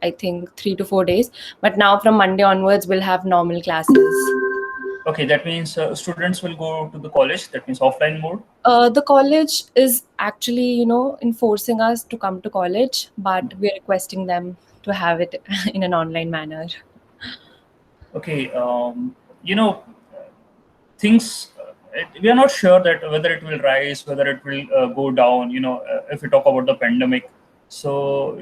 I think 3 to 4 days. But now from Monday onwards, we'll have normal classes. Okay, that means students will go to the college. That means offline mode. The college is actually, enforcing us to come to college, but we're requesting them to have it in an online manner. Okay, you know, things we are not sure that whether it will rise, whether it will go down. If we talk about the pandemic, so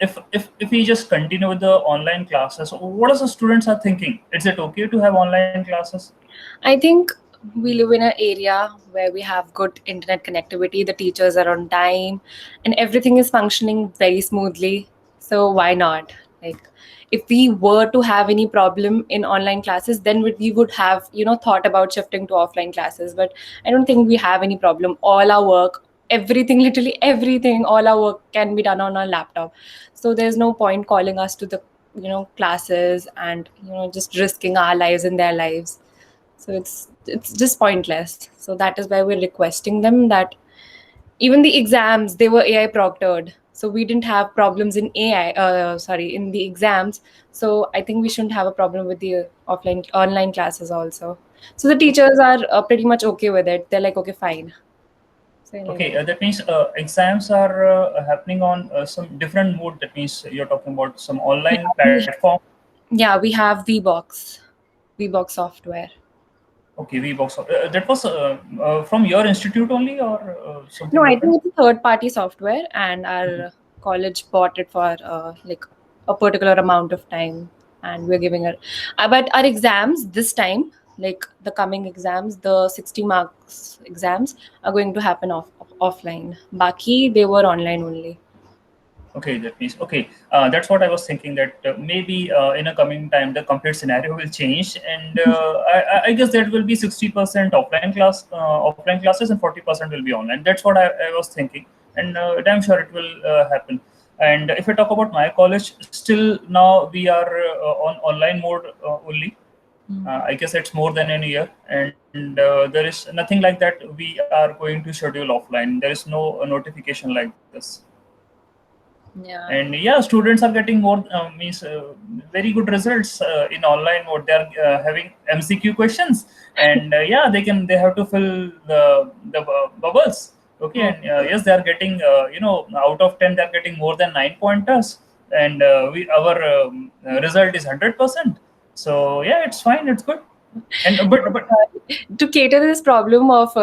if we just continue with the online classes, what are the students are thinking? Is it okay to have online classes? I think we live in an area where we have good internet connectivity, the teachers are on time, and everything is functioning very smoothly. So why not? Like, if we were to have any problem in online classes, then we would have, thought about shifting to offline classes. But I don't think we have any problem. All our work, everything, literally everything, all our work can be done on our laptop. So there's no point calling us to the, classes and, just risking our lives and their lives. So it's just pointless. So that is why we're requesting them that even the exams, they were AI proctored, so we didn't have problems in AI, sorry, in the exams. So I think we shouldn't have a problem with the offline online classes also. So the teachers are pretty much okay with it. They're like, okay, fine. So like, Okay, that means exams are happening on some different mode. That means you're talking about some online platform. yeah, we have VBox software. Okay, VBox. That was from your institute only, or No, something I different? think it's a third party software, and Mhm. our college bought it for like a particular amount of time, and we're giving it. But our exams this time, like the coming exams, the 60 marks exams are going to happen offline. Baki, they were online only. Okay, that means okay. That's what I was thinking. That maybe in a coming time the complete scenario will change, and I guess that will be 60% offline classes, and 40% will be online. That's what I was thinking, and damn sure it will happen. And if I talk about my college, still now we are on online mode only. I guess it's more than a year, and there is nothing like that. We are going to schedule offline. There is no notification like this. Yeah. And yeah, students are getting more means very good results in online mode. They are having MCQ questions, and yeah, they have to fill the bubbles. Okay, and yes, they are getting out of 10 they are getting more than 9 pointers, and we our result is 100%. So yeah, it's fine, it's good. And but To cater this problem of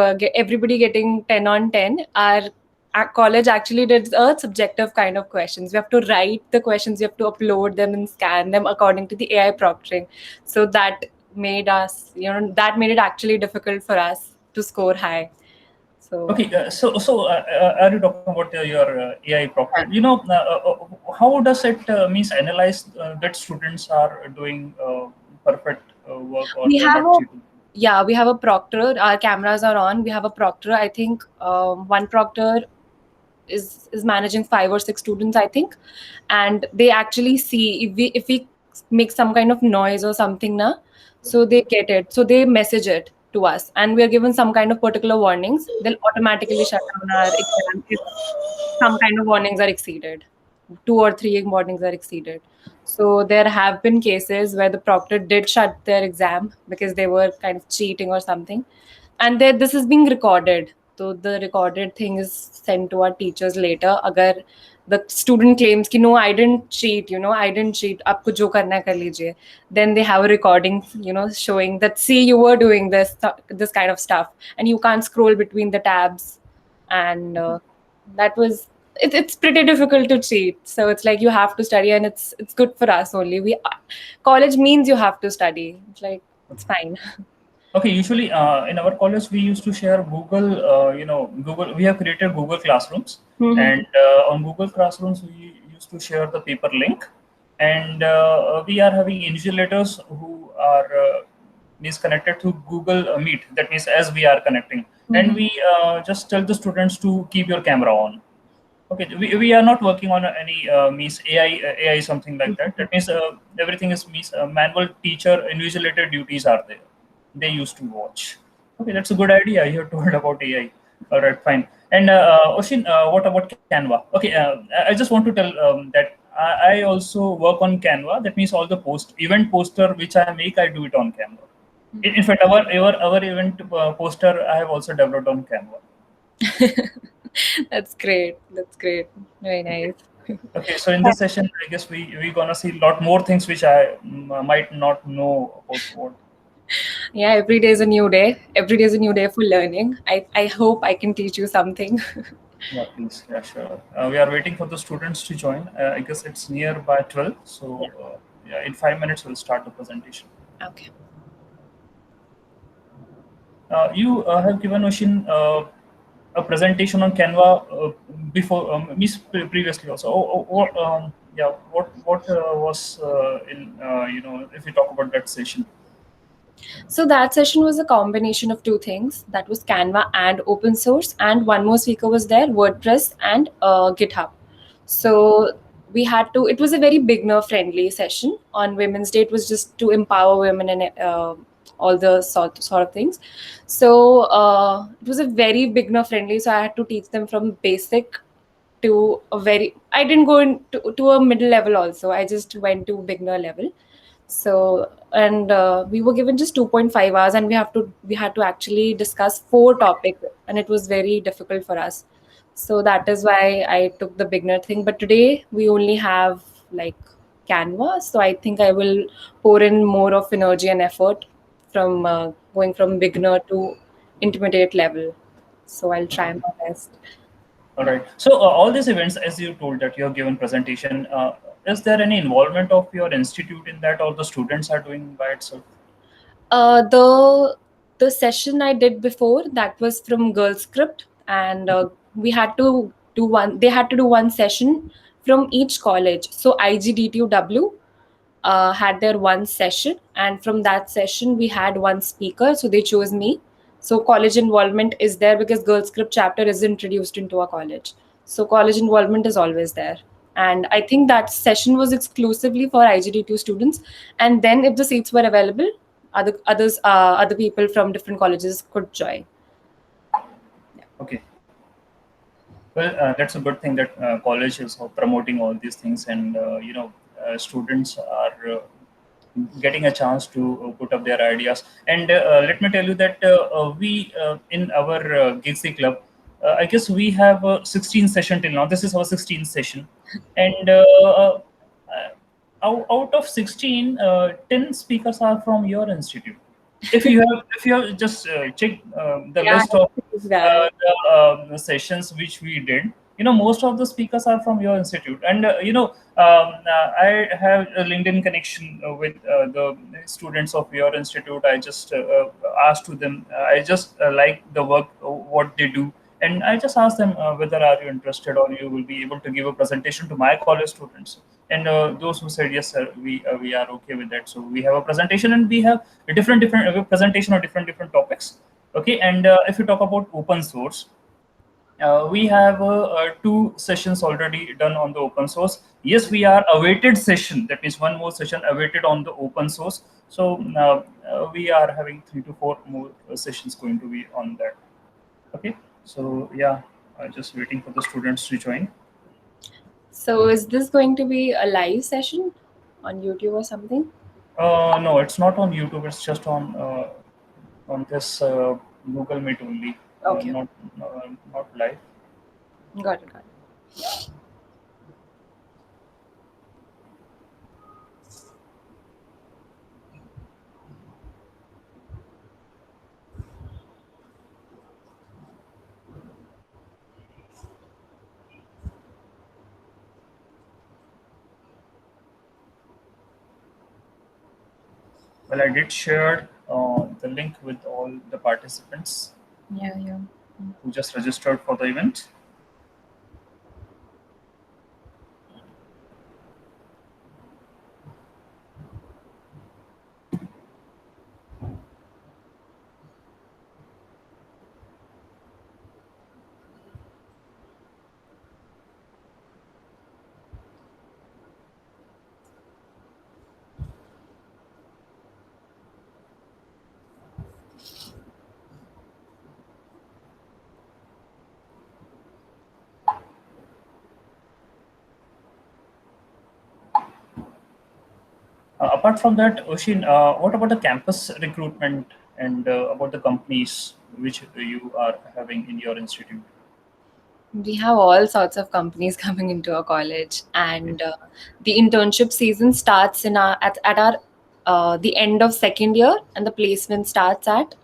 everybody getting 10 on 10, our college actually did a subjective kind of questions. We have to write the questions, we have to upload them and scan them according to the AI proctoring. So that that made it actually difficult for us to score high. So okay, are you talking about your AI proctor? How does it means analyze that students are doing perfect work, or we they're have not a cheating? yeah, we have a proctor. Our cameras are on. We have a proctor. I think one proctor is managing 5 or 6 students, I think, and they actually see if we make some kind of noise or something, na, so they get it. So they message it to us, and we are given some kind of particular warnings. They'll automatically shut down our exam if some kind of warnings are exceeded. 2 or 3 warnings are exceeded. So there have been cases where the proctor did shut their exam because they were kind of cheating or something, and this is being recorded. So the recorded thing is sent to our teachers later. Agar the student claims ki no, I didn't cheat, I didn't cheat, aapko jo karna hai kar lijiye, then they have a recording, showing that, see, you were doing this kind of stuff, and you can't scroll between the tabs. And that was it's pretty difficult to cheat. So it's like you have to study, and it's good for us only. We college means you have to study. It's like it's fine. Okay, usually in our college we used to share Google. Google. We have created Google Classrooms, and on Google Classrooms we used to share the paper link, and we are having invigilators who are means connected to Google Meet. That means as we are connecting, and we just tell the students to keep your camera on. Okay, we are not working on any means AI something like that. That means everything is means manual teacher invigilated duties are there. They used to watch. Okay, that's a good idea. You have told about AI. All right, fine. And Oshin, what about Canva? Okay, I just want to tell that I also work on Canva. That means all the event poster which I make, I do it on Canva. In fact, our event poster I have also developed on Canva. That's great. That's great. Very nice. Okay, so in this session, I guess we gonna see a lot more things which I might not know about what. Yeah, every day is a new day. Every day is a new day for learning. I hope I can teach you something. Yeah, please. Yeah, sure. We are waiting for the students to join. I guess it's near by 12. So Yeah. yeah, in 5 minutes we'll start the presentation. Okay. You have given Oshin a presentation on Canva before, previously also. What, yeah, what was in if we talk about that session? So that session was a combination of two things. That was Canva and open source, and one more speaker was there, WordPress and GitHub. So we had to. It was a very beginner friendly session on Women's Day. It was just to empower women and all the sort of things. So it was a very beginner friendly. So I had to teach them from basic to a very. I didn't go into a middle level also. I just went to beginner level. So and we were given just 2.5 hours, and we had to actually discuss four topics, and it was very difficult for us. So that is why I took the beginner thing. But today we only have like Canva, so I think I will pour in more of energy and effort from going from beginner to intermediate level. So I'll try my best. All right. So all these events, as you told that you have given presentation, is there any involvement of your institute in that, or the students are doing by itself? Uh, the the session I did before, that was from Girl Script, and we had to do one. They had to do one session from each college. So IGDTUW had their one session, and from that session we had one speaker. So they chose me. So college involvement is there because Girl Script chapter is introduced into a college. So college involvement is always there. And I think that session was exclusively for IGD2 students. And then if the seats were available, other people from different colleges could join. Okay. Well, that's a good thing that college is promoting all these things, and students are getting a chance to put up their ideas. And let me tell you that we in our Gixi club, I guess we have 16 session till now. This is our 16th session, and out of 16, 10 speakers are from your institute. If you have just checked the Yeah, list of that. the sessions which we did, most of the speakers are from your institute. And I have a LinkedIn connection with the students of your institute. I just asked to them, I just like the work what they do, and I just asked them whether are you interested or you will be able to give a presentation to my college students. And those who said yes sir, we are okay with that. So we have a presentation, and we have a different presentation on different topics. Okay. And if you talk about open source, we have two sessions already done on the open source. Yes, we are awaited session. That means one more session awaited on the open source. So we are having 3 to 4 more sessions going to be on that. Okay. So yeah, just waiting for the students to join. So is this going to be a live session on YouTube or something? No, it's not on YouTube. It's just on this Google Meet only. Okay. Not live. Got it. Got it. Well, I did share the link with all the participants Yeah, yeah. who just registered for the event. Apart from that, Oshin, what about the campus recruitment and about the companies which you are having in your institute? We have all sorts of companies coming into our college, and the internship season starts in at our the end of second year, and the placement starts at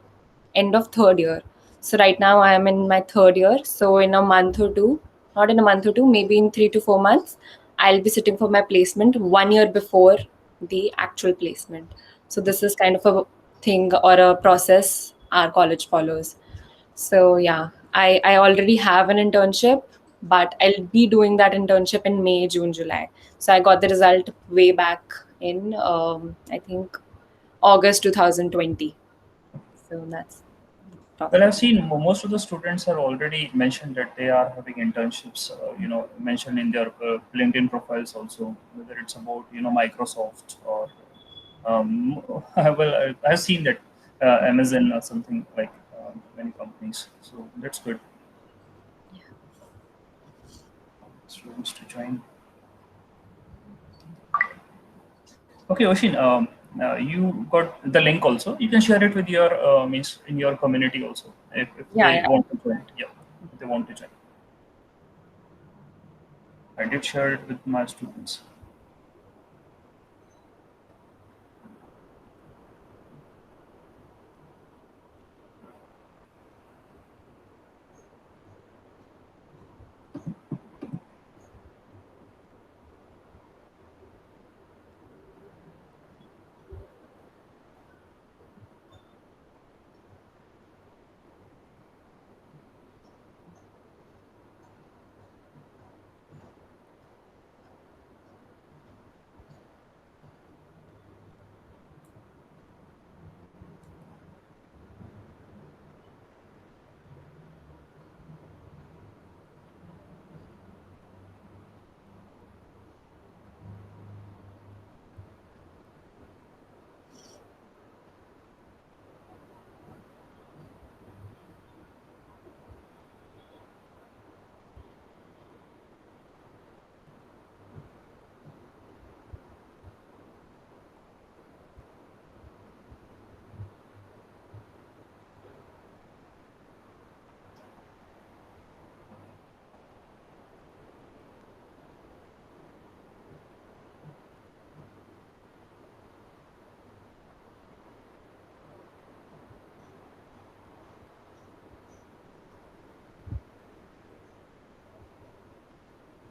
end of third year. So right now I am in my third year. So in a month or two, not in a month or two, maybe in 3 to 4 months, I'll be sitting for my placement 1 year before the actual placement. So this is kind of a thing or a process our college follows. So yeah, I already have an internship, but I'll be doing that internship in May, June, July. So I got the result way back in I think August 2020. So that's the Well, process. I've seen most of the students have already mentioned that they are having internships, mentioned in their LinkedIn profiles also, whether it's about, Microsoft or, well, I've seen that Amazon or something like many companies. So that's good. Students to join. Okay, Oshin, you got the link also. You can share it with your means in your community also if Yeah, they yeah. want to join. Yeah, if they want to join. I did share it with my students.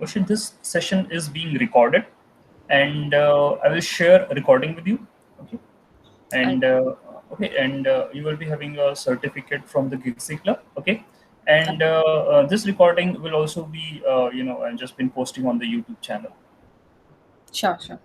Oshin, this session is being recorded, and I will share a recording with you. Okay, I- and you will be having a certificate from the Gixi Club. Okay, and this recording will also be I've just been posting on the YouTube channel. Sure, sure.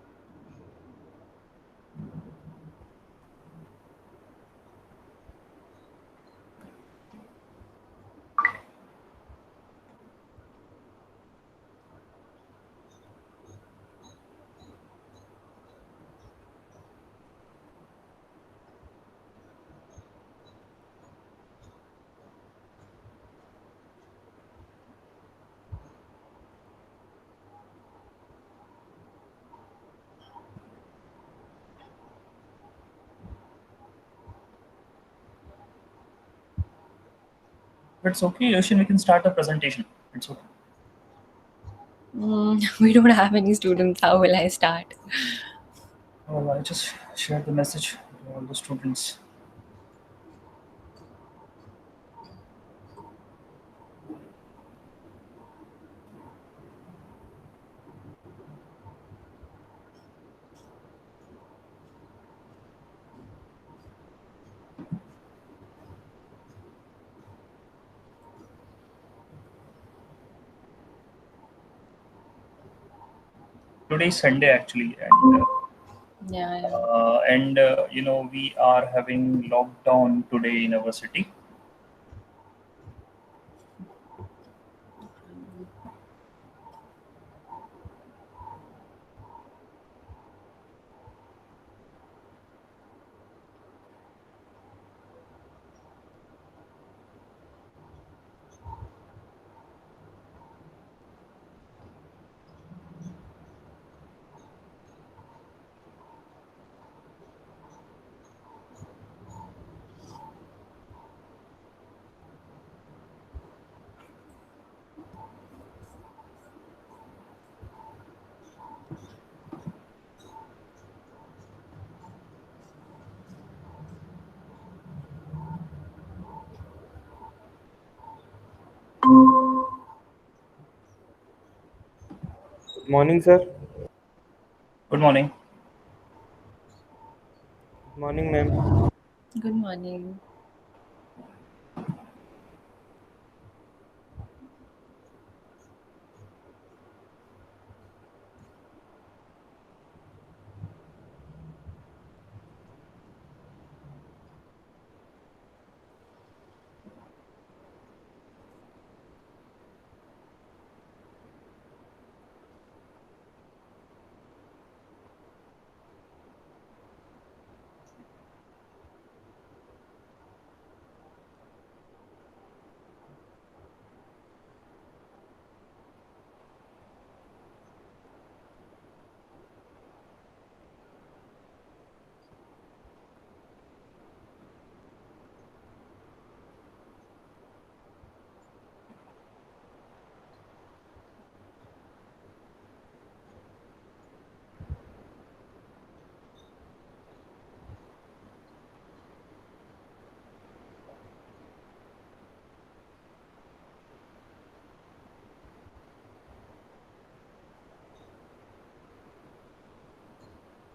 But it's okay, Oshin. We can start a presentation. It's okay. We don't have any students. How will I start? Well, I just shared the message to all the students. Today is Sunday actually, Yeah, yeah. we are having lockdown today in our city. Good morning, sir. Good morning. Good morning, ma'am. Good morning.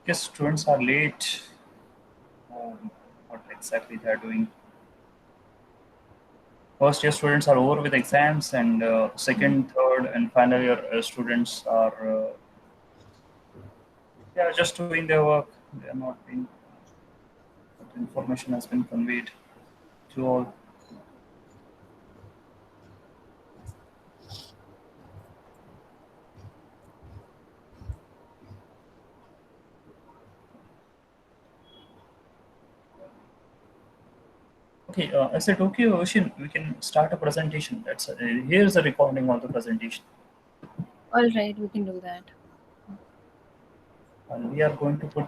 Yes, students are late. What exactly they are doing? First year students are over with exams, and second, third, and final year students are just doing their work. They are not being. The information has been conveyed to all. Okay, is it okay, Ocean? We can start a presentation. Here's a recording of the presentation. All right, we can do that. And we are going to put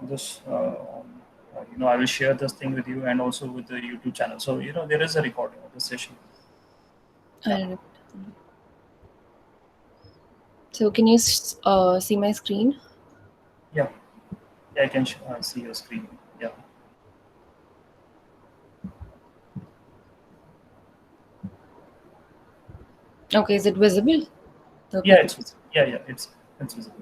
this. I will share this thing with you and also with the YouTube channel. So there is a recording of the session. All right. So can you see my screen? Yeah, I can see your screen. Yeah. Okay, is it visible? Yeah, it's visible.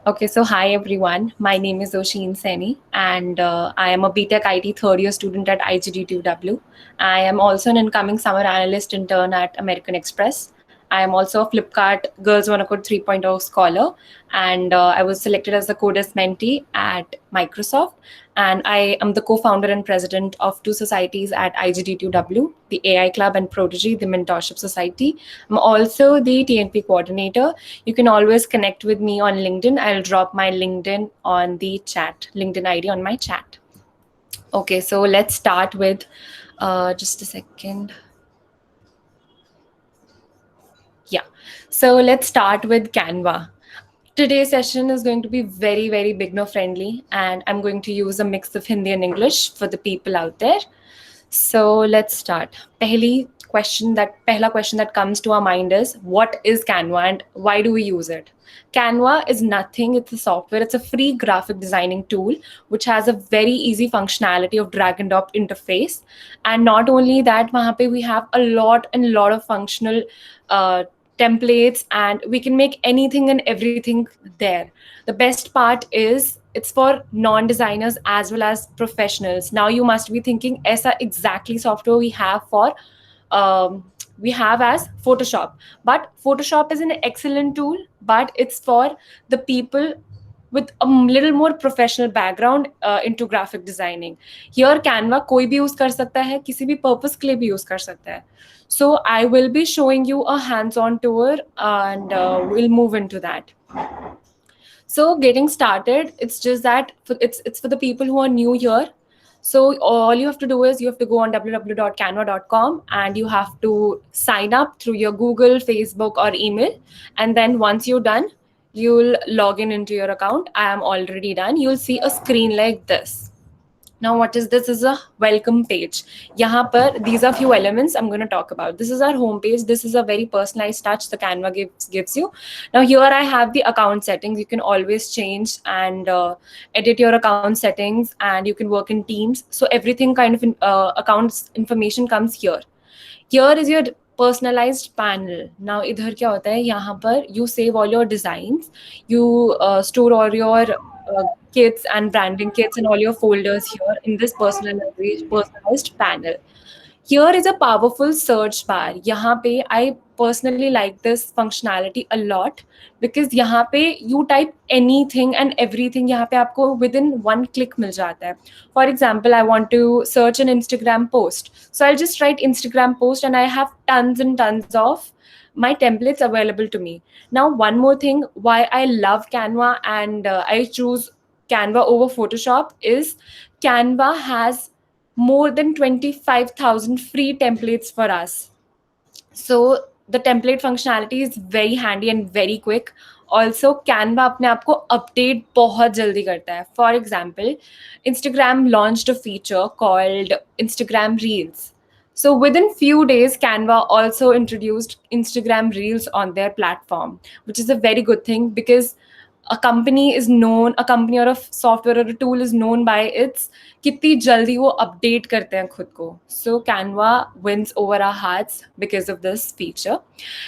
Okay, so hi everyone. My name is Oshin Seni, and I am a BTech IT third year student at IGDTW. I am also an incoming summer analyst intern at American Express. I am also a Flipkart Girls Wanna Code 3.0 scholar, and I was selected as the Coders mentee at Microsoft. And I am the co-founder and president of two societies at IGDTW, the AI Club and Prodigy, the Mentorship Society. I'm also the TNP coordinator. You can always connect with me on LinkedIn. I'll drop my LinkedIn on the chat, LinkedIn ID on my chat. Okay, so let's start with just a second. Yeah, so let's start with Canva. Today's session is going to be very, very beginner friendly, and I'm going to use a mix of Hindi and English for the people out there. So let's start. Pehla question that comes to our mind is, what is Canva and why do we use it? Canva is nothing, it's a software, it's a free graphic designing tool which has a very easy functionality of drag and drop interface. And not only that, wahan pe we have a lot of functional templates, and we can make anything and everything there. The best part is it's for non-designers as well as professionals. Now you must be thinking, aisa exactly software we have as Photoshop. But Photoshop is an excellent tool, but it's for the people with a little more professional background into graphic designing. Here Canva कोई भी use कर सकता है, किसी भी purpose के लिए भी use कर सकता है. So I will be showing you a hands-on tour, and we'll move into that. So getting started, it's just that it's for the people who are new here. So all you have to do is you have to go on www.canva.com and you have to sign up through your Google, Facebook, or email. And then once you're done, you'll log in into your account. I am already done. You'll see a screen like this. Now, what is this? Is a welcome page. Yahan par, these are few elements I'm going to talk about. This is our home page. This is a very personalized touch the Canva gives you. Now, here I have the account settings. You can always change and edit your account settings, and you can work in teams. So everything kind of accounts information comes here. Here is your personalized panel. Now इधर क्या होता है, यहाँ पर you save all your designs, you store all your kits and branding kits and all your folders here in this personalized panel. Here is a powerful search bar. यहाँ पे I personally like this functionality a lot because यहाँ पे you type anything and everything, यहाँ पे आपको within one click मिल जाता है. For example, I want to search an Instagram post. So I'll just write Instagram post and I have tons and tons of my templates available to me. Now, one more thing why I love Canva and I choose Canva over Photoshop is Canva has more than 25,000 free templates for us. So the template functionality is very handy and very quick. Also Canva अपने आप को update बहुत जल्दी करता है. For example, Instagram launched a feature called Instagram Reels. So within few days, Canva also introduced Instagram Reels on their platform, which is a very good thing because a company or a software or a tool is known by its कितनी जल्दी वो update करते हैं खुद को. So Canva wins over our hearts because of this feature.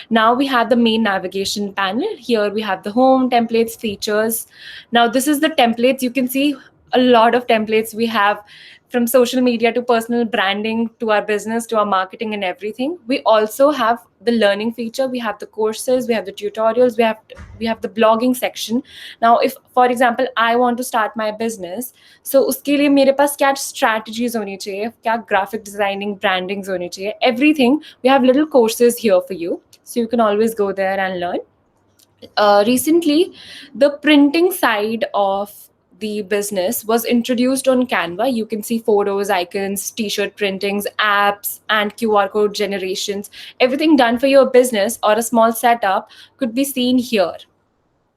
Now we have the main navigation panel. Here we have the home, templates, features. Now this is the templates. You can see a lot of templates we have, from social media to personal branding to our business to our marketing and everything. We also have the learning feature. We have the courses, we have the tutorials, we have the blogging section. Now if for example I want to start my business, so उसके लिए मेरे पास क्या strategies होनी चाहिए, क्या graphic designing, brandings होनी चाहिए, everything. We have little courses here for you, so you can always go there and learn. Recently, the printing side of the business was introduced on Canva. You can see photos, icons, t-shirt printings, apps, and QR code generations. Everything done for your business or a small setup could be seen here.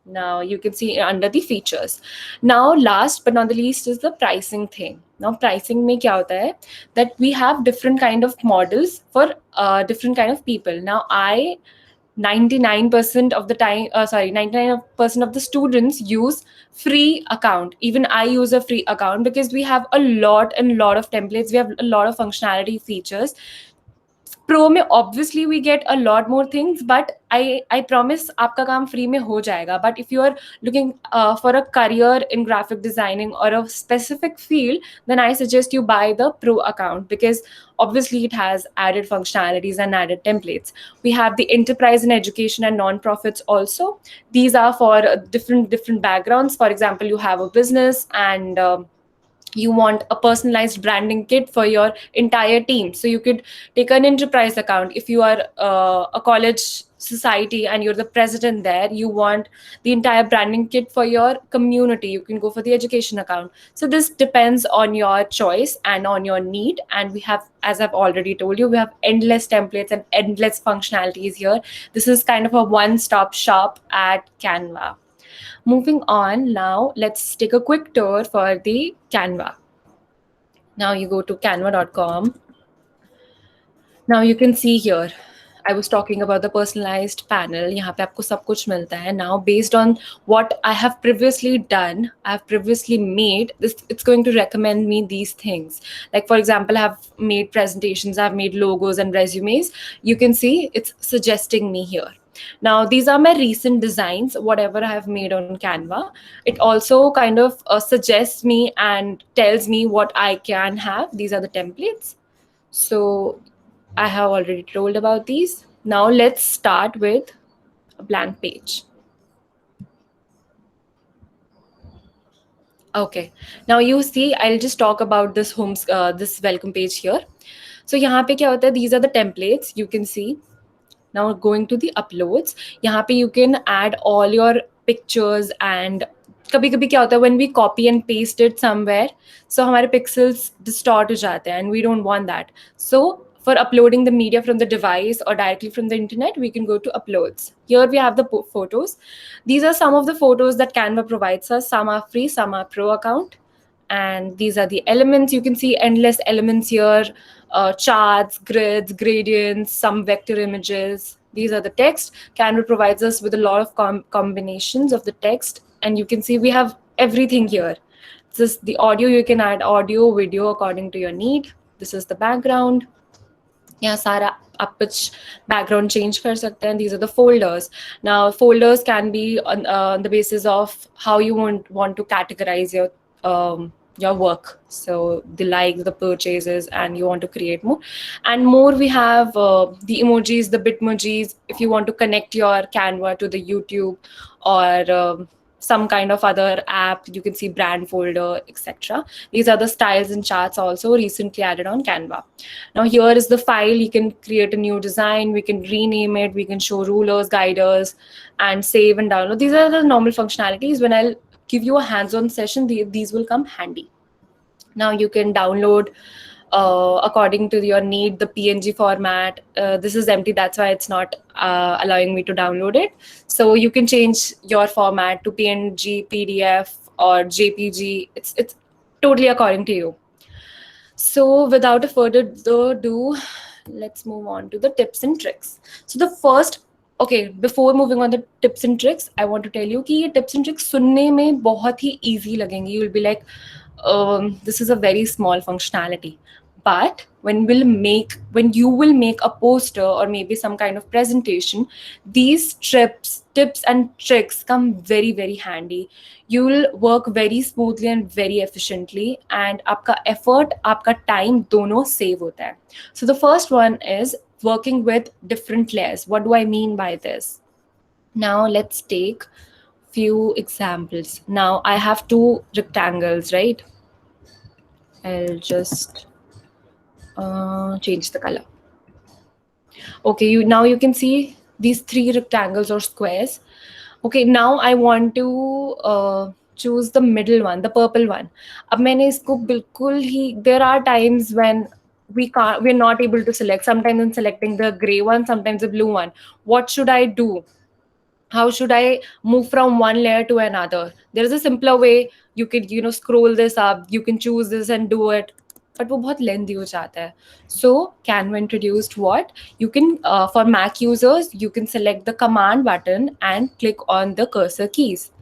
Now you can see under the features. Now last but not the least is the pricing thing. Now pricing में क्या होता है that we have different kind of models for different kind of people. Now 99% of the time, 99% of the students use free account. Even I use a free account because we have a lot of templates. We have a lot of functionality features. Pro में obviously we get a lot more things, but I promise आपका काम free में हो जाएगा. But if you are looking for a career in graphic designing or a specific field, then I suggest you buy the Pro account because obviously it has added functionalities and added templates. We have the enterprise and education and non-profits also. These are for different backgrounds. For example, you have a business and you want a personalized branding kit for your entire team. So you could take an enterprise account. If you are a college society and you're the president there, you want the entire branding kit for your community, you can go for the education account. So this depends on your choice and on your need. And we have, as I've already told you, we have endless templates and endless functionalities here. This is kind of a one-stop shop at Canva. Moving on, now let's take a quick tour for the Canva. Now you go to canva.com. Now you can see here, I was talking about the personalized panel. यहाँ पे आपको सब कुछ मिलता है. Now based on what I have previously done, I have previously made this, it's going to recommend me these things. Like for example, I have made presentations, I have made logos and resumes. You can see it's suggesting me here. Now, these are my recent designs, whatever I have made on Canva. It also kind of suggests me and tells me what I can have. These are the templates. So I have already told about these. Now let's start with a blank page. Okay, now you see, I'll just talk about this this welcome page here. So यहाँ पे क्या होता है? These are the templates. You can see. Now going to the uploads, यहाँ पे you can add all your pictures and कभी-कभी क्या होता है when we copy and paste it somewhere, so हमारे pixels distort हो जाते हैं and we don't want that. So for uploading the media from the device or directly from the internet, we can go to uploads. Here we have the photos. These are some of the photos that Canva provides us. Some are free, some are pro account. And these are the elements. You can see endless elements here, charts, grids, gradients, some vector images. These are the text. Canva provides us with a lot of combinations of the text. And you can see we have everything here. This is the audio. You can add audio, video according to your need. This is the background. यहाँ सारा आप कुछ background change कर सकते हैं. These are the folders. Now folders can be on the basis of how you want to categorize your work. So the likes, the purchases, and you want to create more. And more we have the emojis, the bitmojis. If you want to connect your Canva to the YouTube or some kind of other app, you can see brand folder, etc. These are the styles and charts also recently added on Canva. Now here is the file. You can create a new design, we can rename it, we can show rulers, guiders, and save and download. These are the normal functionalities. When I'll give you a hands-on session, these will come handy. Now you can download according to your need the PNG format. This is empty, that's why it's not allowing me to download it. So you can change your format to PNG, PDF, or JPG. It's totally according to you. So without a further ado, let's move on to the tips and tricks. So the first, okay, before moving on the tips and tricks, I want to tell you कि ये tips and tricks सुनने में बहुत ही easy लगेंगी. You will be like, this is a very small functionality. But when you will make a poster or maybe some kind of presentation, these tips and tricks come very, very handy. You will work very smoothly and very efficiently, and आपका effort, आपका time दोनों save होता है. So the first one is working with different layers. What do I mean by this? Now let's take few examples. Now I have two rectangles, right? I'll just change the color. Okay, now you can see these three rectangles or squares. Okay, now I want to choose the middle one, the purple one. अब मैंने इसको बिल्कुल ही, there are times when we're not able to select. Sometimes I'm selecting the gray one, sometimes the blue one. What should I do? How should I move from one layer to another? There is a simpler way. You could, scroll this up. You can choose this and do it. But वो बहुत lengthy हो जाता है. So Canva introduced what? You can, for Mac users, you can select the command button and click on the cursor keys.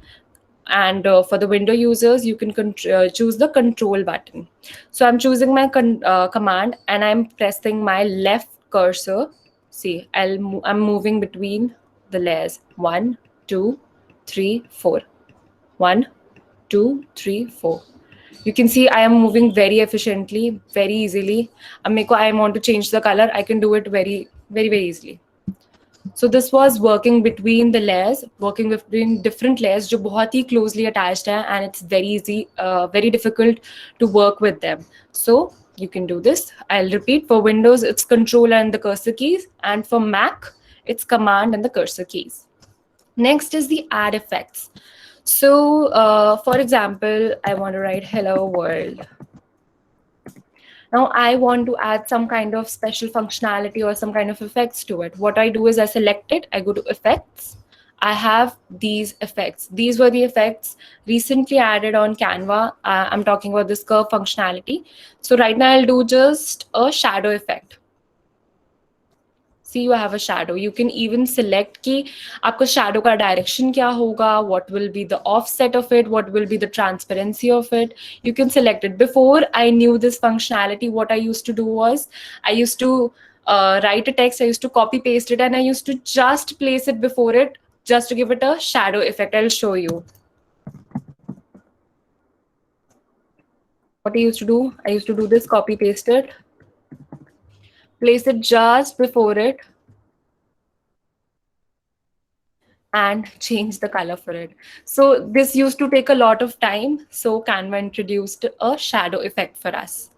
And for the Windows users, you can choose the control button. So I'm choosing my command and I'm pressing my left cursor. See, I'm moving between the layers. 1, 2, 3, 4. 1, 2, 3, 4. You can see I am moving very efficiently, very easily. I want to change the color. I can do it very, very, very easily. So this was working between the layers, working between different layers, जो बहुत ही closely attached हैं, and it's very easy, very difficult to work with them. So you can do this. I'll repeat. For Windows, it's Control and the cursor keys, and for Mac, it's Command and the cursor keys. Next is the add effects. So, for example, I want to write "Hello World." Now I want to add some kind of special functionality or some kind of effects to it. What I do is I select it, I go to effects. I have these effects. These were the effects recently added on Canva. I'm talking about this curve functionality. So right now I'll do just a shadow effect. See, you have a shadow. You can even select कि आपका shadow का direction क्या होगा, what will be the offset of it, what will be the transparency of it. You can select it. Before I knew this functionality, what I used to do was I used to write a text, I used to copy paste it, and I used to just place it before it just to give it a shadow effect. I'll show you. What I used to do this, copy paste it, place it just before it, and change the color for it. So this used to take a lot of time. So Canva introduced a shadow effect for us.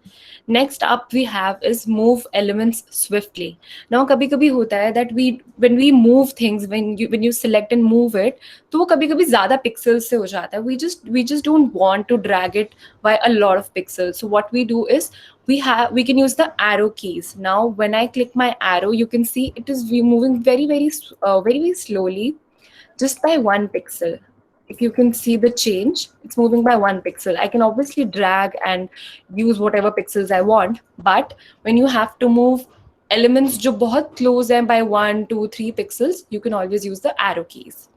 Next up we have is move elements swiftly. Now kabhi hota hai that when we move things, when you select and move it, तो वो kabhi ज़्यादा pixels से हो जाता है. We just don't want to drag it by a lot of pixels. So what we do is we can use the arrow keys. Now when I click my arrow, you can see it is moving very, very slowly, just by 1 pixel. If you can see the change, it's moving by 1 pixel. I can obviously drag and use whatever pixels I want, but when you have to move elements जो बहुत close हैं by 1, 2, 3 pixels, you can always use the arrow keys.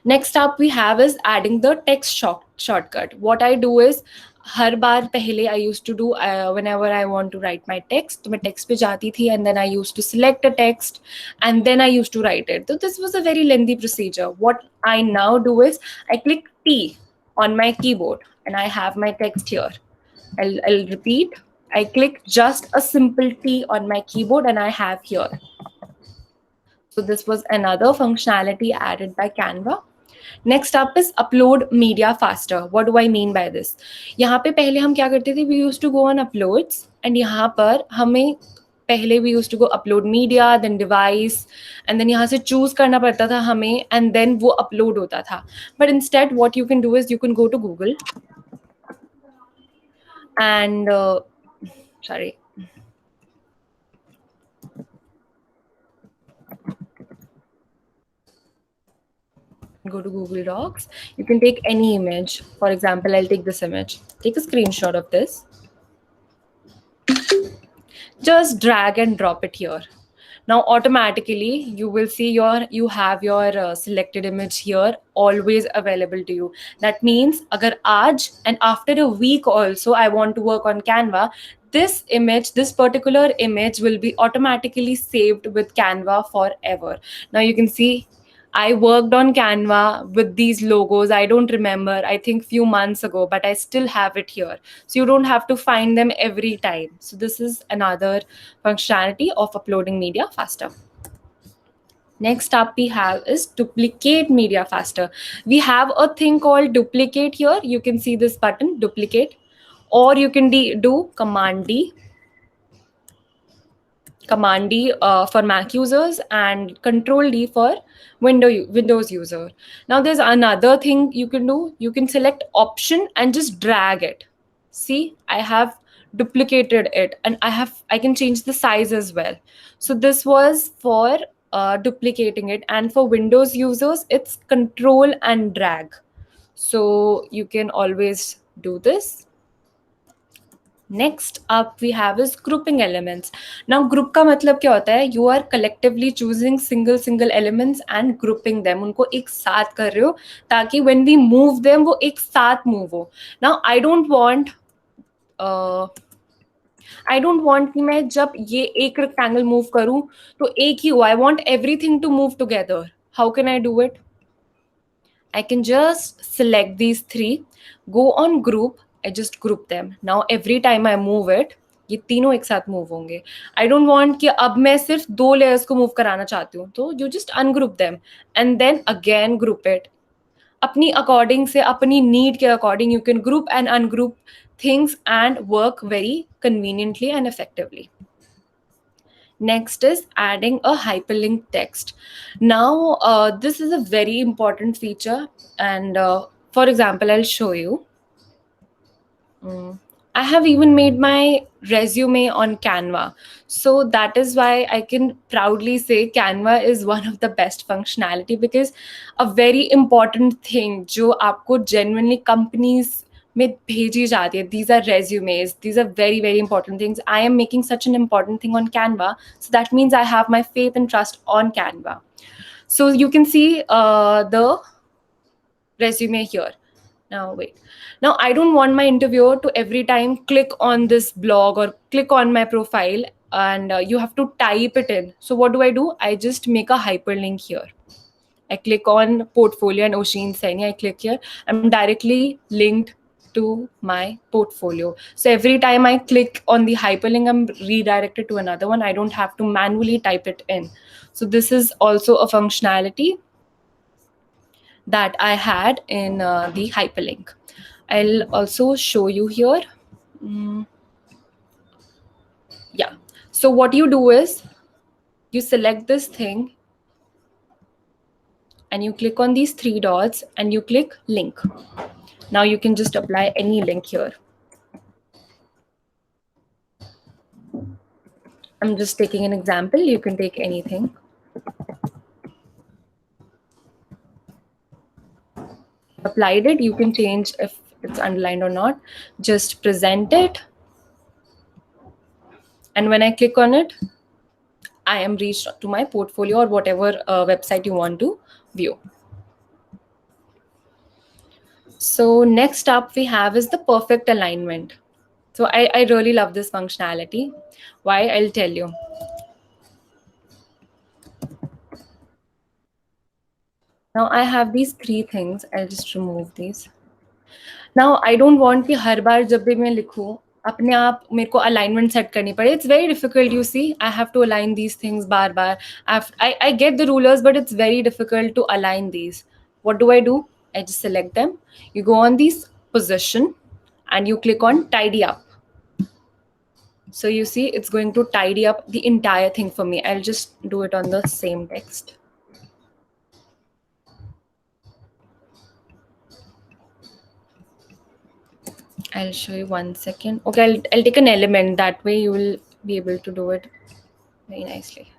Next up we have is adding the text shortcut. What I do is हर बार पहले I used to do whenever I want to write my text, तो मैं text पे जाती थी and then I used to select a text and then I used to write it. So this was a very lengthy procedure. What I now do is I click T on my keyboard and I have my text here. I'll repeat. I click just a simple T on my keyboard and I have here. So this was another functionality added by Canva. Next up is upload media faster. What do I mean by this? यहाँ पे पहले हम क्या करते थे? We used to go on uploads and यहाँ पर हमें पहले we used to go upload media, then device, and then यहाँ से choose करना पड़ता था हमें, and then वो upload होता था. But instead, what you can do is you can go to Google and sorry. Go to Google Docs. You can take any image. For example, I'll take this image. Take a screenshot of this. Just drag and drop it here. Now automatically you will see you have your selected image here always available to you. That means agar aaj and after a week also I want to work on Canva, this particular image will be automatically saved with Canva forever. Now you can see I worked on Canva with these logos. I don't remember, I think few months ago, but I still have it here. So you don't have to find them every time. So this is another functionality of uploading media faster. Next up we have is duplicate media faster. We have a thing called duplicate here. You can see this button, duplicate, or you can do Command D. Command D for Mac users and Control D for Windows user. Now there's another thing you can do. You can select Option and just drag it. See, I have duplicated it and I can change the size as well. So this was for duplicating it, and for Windows users it's Control and drag. So you can always do this. Next up we have is grouping elements. Now group का मतलब क्या होता है? You are collectively choosing single elements and grouping them. उनको एक साथ कर रहे हो ताकि when we move them वो एक साथ move हो. Now I don't want कि मैं जब ये एक rectangle move करूं तो एक ही हो. I want everything to move together. How can I do it? I can just select these three, go on group, I just group them. Now every time I move it, ये तीनों एक साथ move होंगे. I don't want कि अब मैं सिर्फ 2 layers को मूव कराना चाहती हूँ, तो you just ungroup them and then again group it. अपनी according से, अपनी need के according you can group and ungroup things and work very conveniently and effectively. Next is adding a hyperlink text. Now, this is a very important feature. And for example, I'll show you. I have even made my resume on Canva. So that is why I can proudly say Canva is one of the best functionality, because a very important thing जो आपको genuinely companies में भेजी जाती है, these are resumes, these are very, very important things. I am making such an important thing on Canva. So that means I have my faith and trust on Canva. So you can see the resume here. Now wait. Now I don't want my interviewer to every time click on this blog or click on my profile and you have to type it in. So what do? I just make a hyperlink here. I click on portfolio and Oshin Saini. I click here. I'm directly linked to my portfolio. So every time I click on the hyperlink, I'm redirected to another one. I don't have to manually type it in. So this is also a functionality that I had in the hyperlink. I'll also show you here. Yeah. So what you do is you select this thing and you click on these 3 dots and you click link. Now you can just apply any link here. I'm just taking an example. You can take anything. Applied it, you can change if it's underlined or not. Just present it. And when I click on it, I am reached to my portfolio or whatever website you want to view. So next up we have is the perfect alignment. So I really love this functionality. Why? I'll tell you. Now I have these three things. I'll just remove these. Now I don't want कि हर बार जब भी मैं लिखूं अपने आप मेरे को alignment set करनी पड़े. It's very difficult. You see, I have to align these things bar bar. I get the rulers, but it's very difficult to align these. What do? I just select them. You go on these position, and you click on tidy up. So you see, it's going to tidy up the entire thing for me. I'll just do it on the same text. I'll show you 1 second. Okay, I'll take an element. That way you will be able to do it very nicely.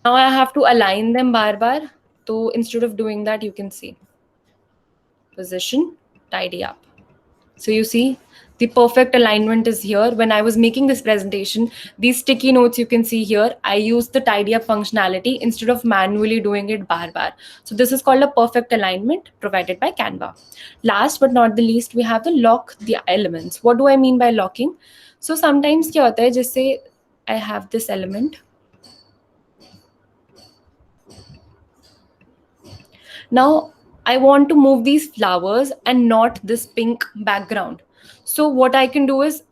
Now I have to align them bar bar. So instead of doing that, you can see position, tidy up. So you see the perfect alignment is here. When I was making this presentation, these sticky notes you can see here, I used the tidy up functionality instead of manually doing it bar bar. So this is called a perfect alignment provided by Canva. Last but not the least, we have the lock the elements. What do I mean by locking? So sometimes क्या होता है, जैसे I have this element. Now I want to move these flowers and not this pink background. So what I can do is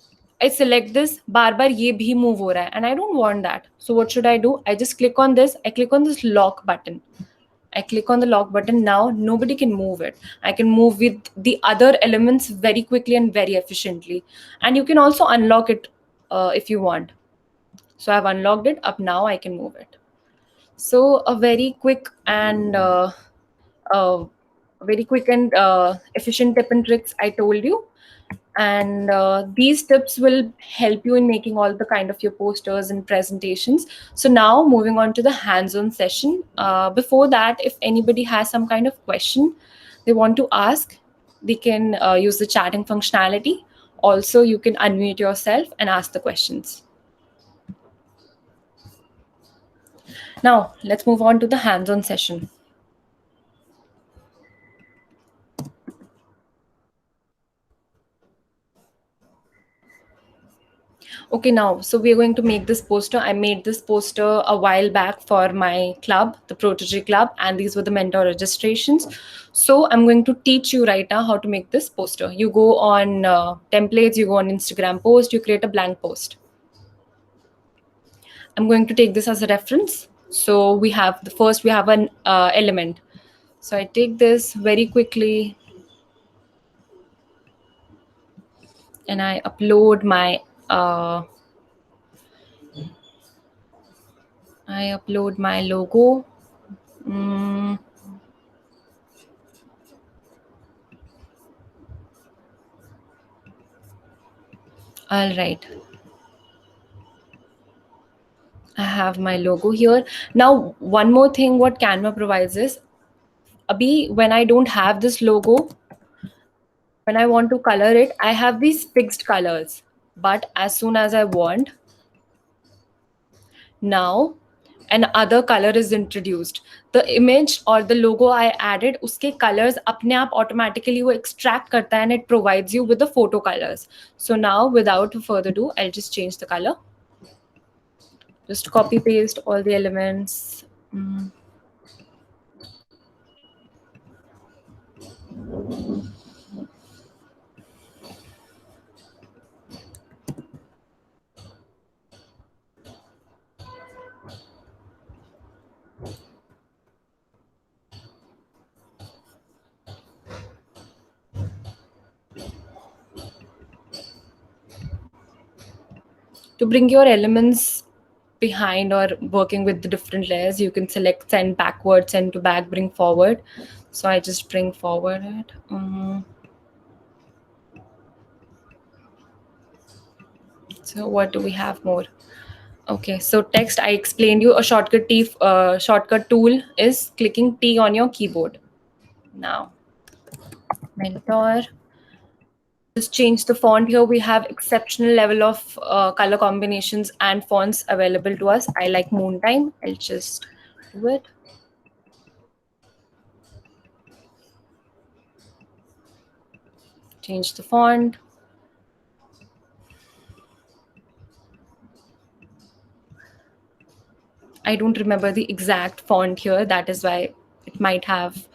I select this, बार बार ये भी move हो रहा है, and I don't want that. So what should I do? I just click on this. I click on this lock button. I click on the lock button. Now nobody can move it. I can move with the other elements very quickly and very efficiently. And you can also unlock it if you want. So I've unlocked it. Up now I can move it. So a very quick and efficient tip and tricks I told you. And these tips will help you in making all the kind of your posters and presentations. So now moving on to the hands-on session. Before that, if anybody has some kind of question they want to ask, they can use the chatting functionality. Also, you can unmute yourself and ask the questions. Now, let's move on to the hands-on session. Okay, now, so we're going to make this poster. I made this poster a while back for my club, the Protege Club, and these were the mentor registrations. So I'm going to teach you right now how to make this poster. You go on templates, you go on Instagram post, you create a blank post. I'm going to take this as a reference. So we have we have an element. So I take this very quickly and I upload my logo. All right. I have my logo here. Now, one more thing what Canva provides is, when I don't have this logo, when I want to color it, I have these fixed colors. But as soon as I want, now another color is introduced. The image or the logo I added, uske colors apne aap automatically wo extract karta hai and it provides you with the photo colors. So now, without further ado, I'll just change the color. Just copy paste all the elements. To bring your elements behind or working with the different layers, you can select send backward, send to back, bring forward. So I just bring forward it. So what do we have more? Okay, so text, I explained you a shortcut tool is clicking T on your keyboard. Now, mentor. Just change the font here. We have exceptional level of color combinations and fonts available to us. I like Moontime. I'll just do it. change the font. I don't remember the exact font here. That is why it might have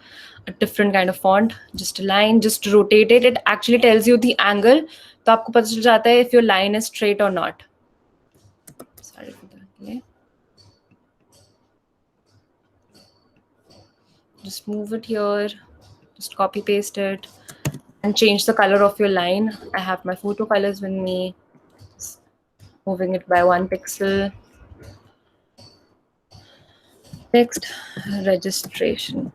a different kind of font. Just a line, just rotate it. It actually tells you the angle. तो आपको पता चल जाता है if your line is straight or not. Sorry for that. Okay. Just move it here. Just copy paste it and change the color of your line. I have my photo colors with me. Just moving it by 1 pixel. Text registration.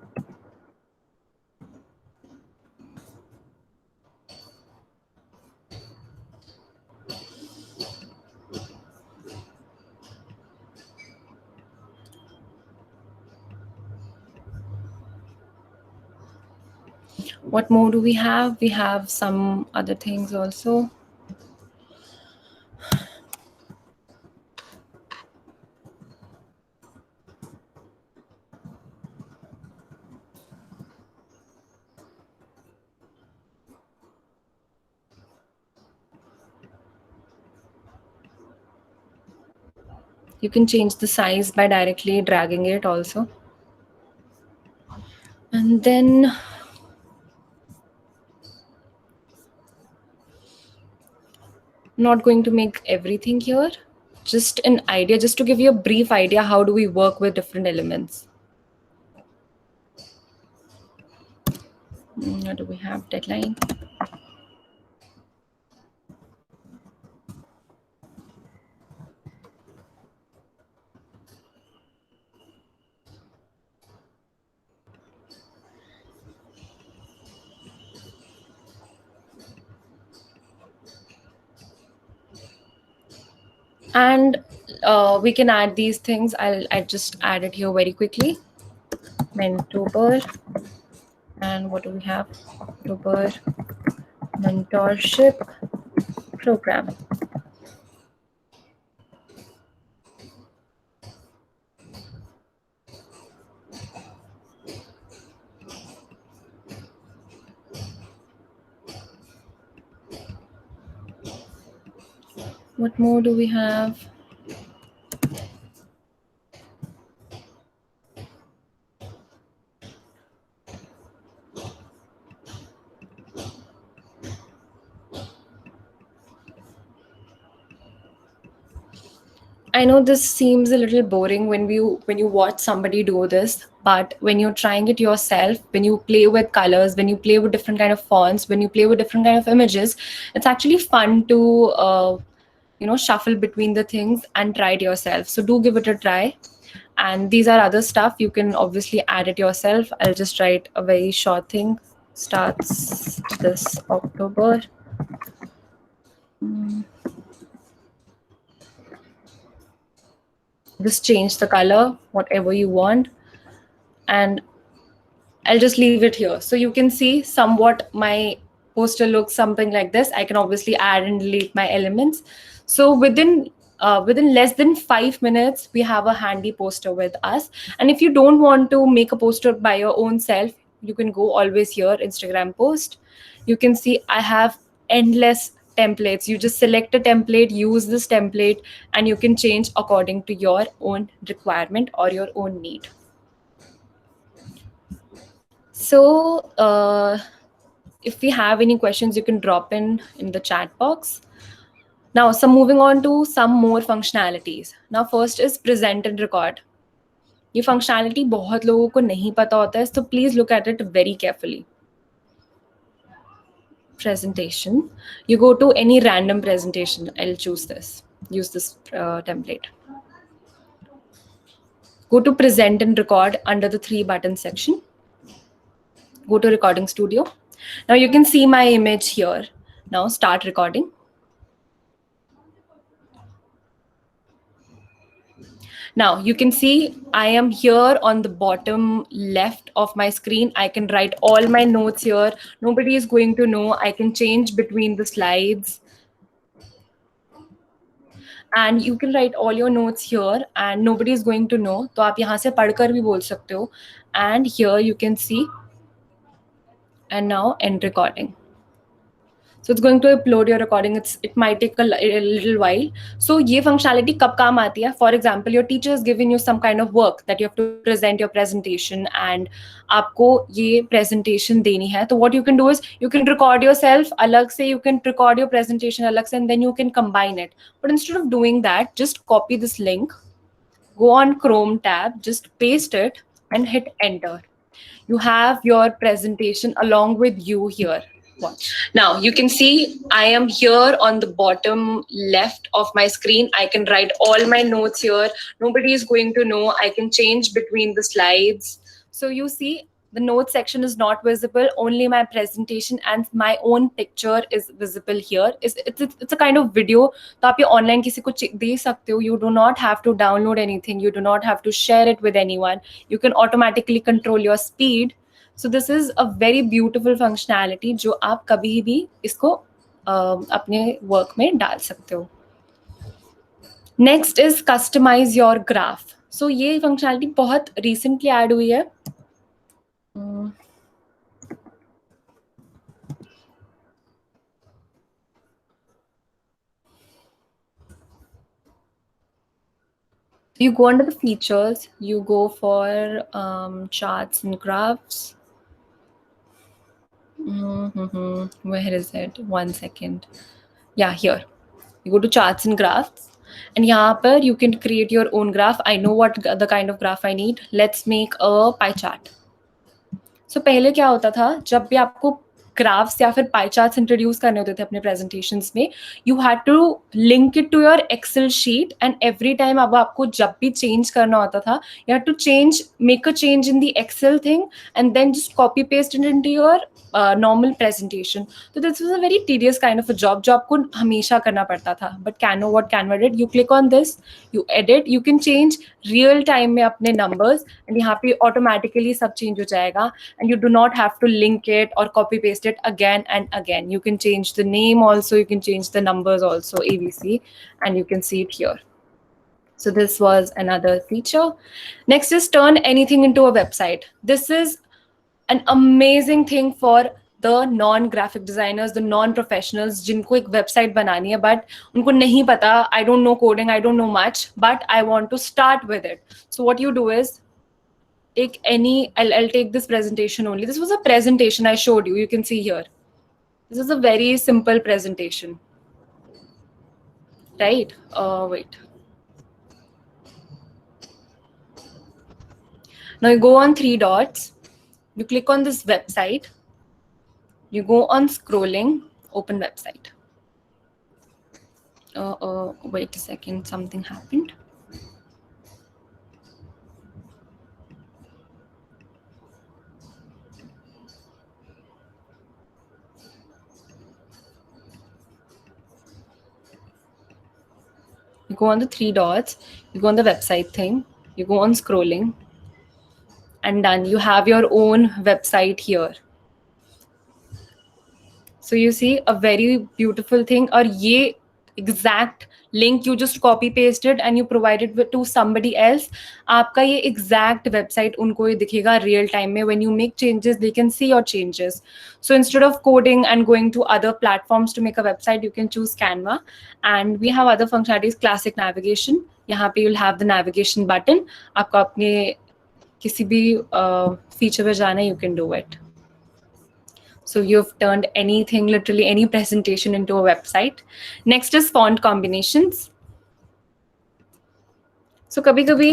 What more do we have? We have some other things also. You can change the size by directly dragging it also. And then not going to make everything here, just an idea, just to give you a brief idea, how do we work with different elements. What do we have? Deadline. And we can add these things. I just add it here very quickly. Mentor. And what do we have? October mentorship program. What more do we have? I know this seems a little boring when you watch somebody do this, but when you're trying it yourself, when you play with colors, when you play with different kind of fonts, when you play with different kind of images, it's actually fun to shuffle between the things and try it yourself. So do give it a try. And these are other stuff. You can obviously add it yourself. I'll just write a very short thing. Starts this October. Just change the color, whatever you want. And I'll just leave it here. So you can see somewhat my poster looks something like this. I can obviously add and delete my elements. So within less than 5 minutes, we have a handy poster with us. And if you don't want to make a poster by your own self, you can go always here, Instagram post. You can see I have endless templates. You just select a template, use this template, and you can change according to your own requirement or your own need. So if we have any questions, you can drop in the chat box. Now, moving on to some more functionalities. Now, first is present and record. ये functionality बहुत लोगों को नहीं पता होता है, so please look at it very carefully. Presentation. You go to any random presentation. I'll choose this. Use this template. Go to present and record under the 3 button section. Go to recording studio. Now you can see my image here. Now start recording. Now you can see I am here on the bottom left of my screen. I can write all my notes here. Nobody is going to know. I can change between the slides. And you can write all your notes here and nobody is going to know. तो आप यहाँ से पढ़कर भी बोल सकते हो. And here you can see. And now end recording. So it's going to upload your recording. It might take a little while. So ये functionality कब काम आती है? For example, your teacher has given you some kind of work that you have to present your presentation and आपको ये presentation देनी है. So what you can do is you can record yourself अलग से, you can record your presentation अलग से, and then you can combine it. But instead of doing that, just copy this link, go on Chrome tab, just paste it and hit enter. You have your presentation along with you here. Watch. Now you can see I am here on the bottom left of my screen. I can write all my notes here. Nobody is going to know. I can change between the slides. So you see the notes section is not visible. Only my presentation and my own picture is visible here. It's a kind of video. तो आप ये online किसी को दे सकते हो. You do not have to download anything. You do not have to share it with anyone. You can automatically control your speed. So this is a very beautiful functionality जो आप कभी भी इसको अपने work में डाल सकते हो. Next is customize your graph. So ये functionality बहुत recently add हुई है. You go under the features, you go for charts and graphs. Where is it? 1 second. Yeah, here. You go to charts and graphs. And यहाँ पर you can create your own graph. I know what the kind of graph I need. Let's make a pie chart. So पहले क्या होता था, जब भी आपको graphs या फिर पाई चार्ट्स इंट्रोड्यूस करने होते थे अपने प्रेजेंटेशंस में, you had to link it to your Excel sheet, and every time अब आपको जब भी चेंज करना होता था, you had to make a change in the Excel thing and then just copy paste it into your normal presentation. So this was a very tedious kind of a job जो आपको हमेशा करना पड़ता था. But what Canva did, you click on this, you edit, you can change real time में अपने numbers, and यहाँ पे automatically सब change हो जाएगा, and you do not have to link it or copy paste it again and again. You can change the name also, you can change the numbers also, ABC, and you can see it here. So this was another feature. Next is turn anything into a website. This is an amazing thing for the non-graphic designers, the non-professionals जिनको एक website बनानी है, but उनको नहीं पता, I don't know coding, I don't know much, but I want to start with it. So what you do is, I'll take this presentation only. This was a presentation I showed you. You can see here. This is a very simple presentation, right? Wait. Now you go on 3 dots. You click on this website, you go on scrolling, open website. Wait a second, something happened. You go on the 3 dots, you go on the website thing, you go on scrolling, and done. You have your own website here. So you see a very beautiful thing. Or ye exact link you just copy pasted and you provide it to somebody else. Aapka ye exact website unko hi dikhega real time mein. When you make changes, they can see your changes. So instead of coding and going to other platforms to make a website, you can choose Canva. And we have other functionalities, classic navigation. Yahan pe you'll have the navigation button. Aapko apne किसी भी feature पे जाना, you can do it. So you've turned anything, literally any presentation, into a website. Next is font combinations. So कभी-कभी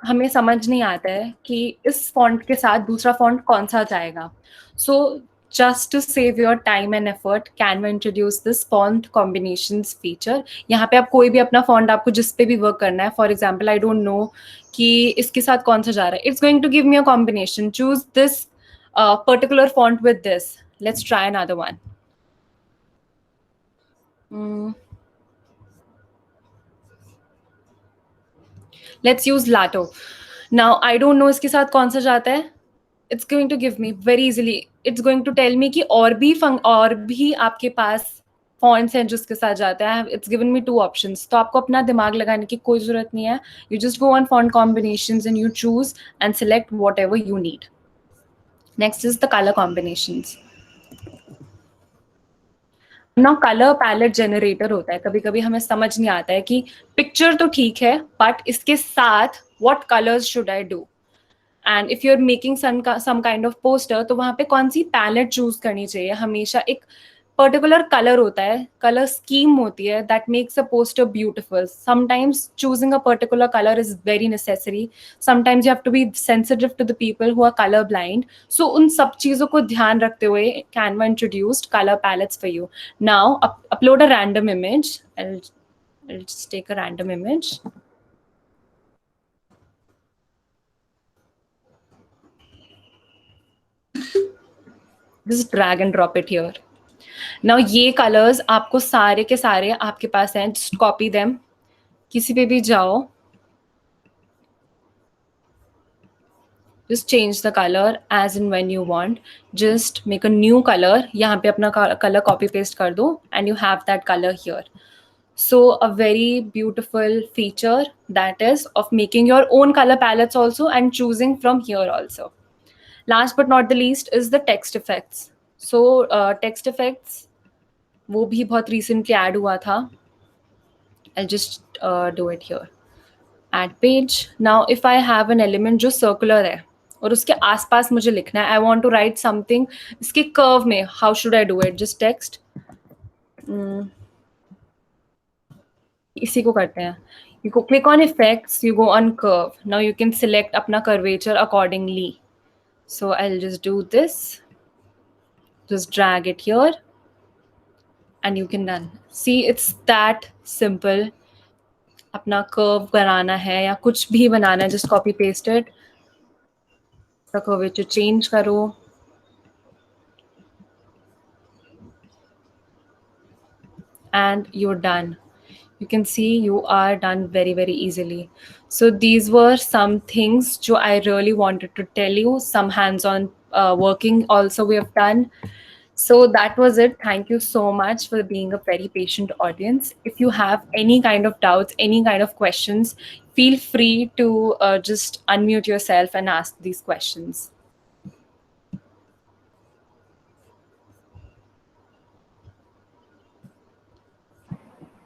हमें समझ नहीं आता है कि इस font के साथ दूसरा font कौन सा जाएगा. So just to save your time and effort, Canva introduced this font combinations feature. यहाँ पे आप कोई भी अपना font आपको जिस पे भी work करना है. For example, I don't know कि इसके साथ कौन सा जा रहा है. It's going to give me a combination. Choose this particular font with this. Let's try another one. Let's use Lato. Now I don't know इसके साथ कौन सा जाता है. It's going to give me very easily. It's going to tell me कि और भी आपके पास fonts हैं जिसके साथ जाता है. It's given me 2 options. तो आपको अपना दिमाग लगाने की कोई ज़रूरत नहीं है. You just go on font combinations and you choose and select whatever you need. Next is the color combinations. ना कलर पैलेट जनरेटर होता है, कभी कभी हमें समझ नहीं आता है कि पिक्चर तो ठीक है बट इसके साथ what colours should I do, and if you are making some kind of poster तो वहां पे कौन सी पैलेट चूज करनी चाहिए. हमेशा एक पर्टिकुलर कलर होता है, कलर स्कीम होती है that makes a poster beautiful. Sometimes choosing a particular colour is very necessary, sometimes you have to be sensitive to the people who are colour blind. So उन सब चीजों को ध्यान रखते हुए Canva introduced color palettes for you. Now upload a random image. I'll just take a random image. Just drag and drop it here. Now ये colors आपको सारे के सारे आपके पास हैं. Just copy them. किसी पे भी जाओ. Just change the color as and when you want. Just make a new color. यहाँ पे अपना color copy paste कर दो and you have that color here. So a very beautiful feature that is of making your own color palettes also and choosing from here also. Last but not the least is the text effects. So text effects वो भी बहुत recently add हुआ था. I'll just do it here. Add page. Now if I have an element जो circular है और उसके आसपास मुझे लिखना है, I want to write something इसके curve में, how should I do it? Just text. इसी को करते हैं. You go click on effects, you go on curve. Now you can select अपना curvature accordingly. So I'll just do this. Just drag it here. And you can done. See, it's that simple. अपना curve बनाना है या कुछ भी बनाना है, just copy paste it. The curvature change करो. And you're done. You can see you are done very, very easily. So these were some things which I really wanted to tell you. Some hands-on working also we have done. So that was it. Thank you so much for being a very patient audience. If you have any kind of doubts, any kind of questions, feel free to just unmute yourself and ask these questions.